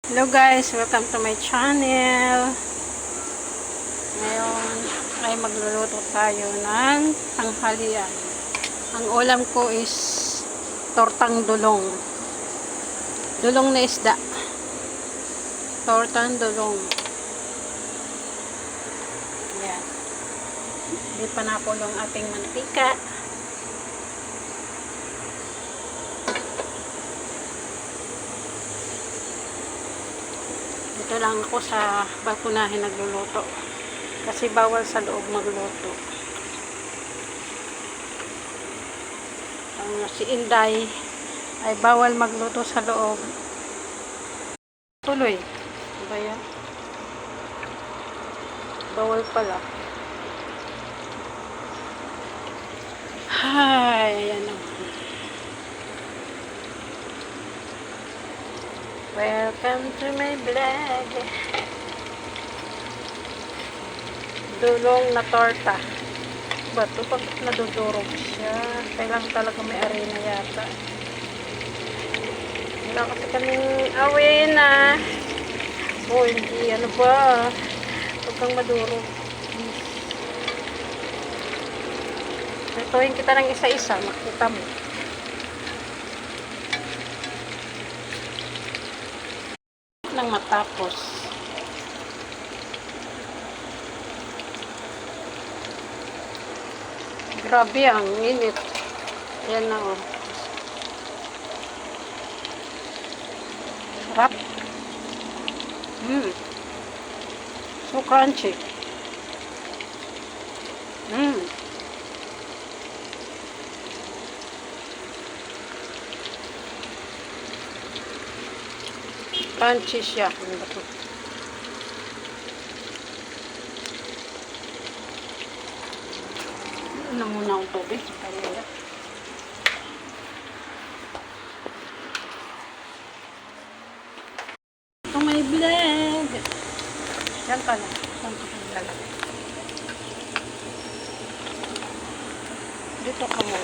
Hello guys, welcome to my channel. Ngayon ay magluluto tayo ng tanghalian. Ang ulam ko is tortang dulong. Dulong na isda. Tortang dulong. Yan. Hindi pa nakulong ating mantika. Dito lang ako sa balkonahin nagluluto. Kasi bawal sa loob magluto. Si Inday ay bawal magluto sa loob. Tuloy. Diba yan? Bawal pala. Ay, ayan o. Welcome to my vlog. Dulong na torta. Bato pag nadudurog siya. Kailangan talaga may arena yata. Wala kasi kaming awin na. Oh, hindi. Ano ba? Huwag kang madurog. Lutuin kita ng isa-isa. Makita mo. Nang matapos. Grabe ang init. Yan na oh. Sarap. So crunchy. Crunchy siya. Ano ba ito? Ano muna ang tubig? Kaya ito may blend. Yan pala. Yan pala lalagay. Dito ka mo.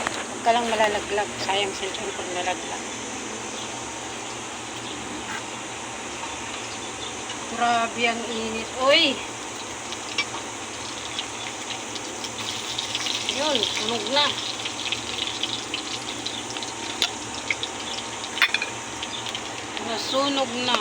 Huwag ka lang malalaglag. Sayang cellphone pag nalaglag. Grabe ang init. Uy! Yun, sunog na. Nasunog na.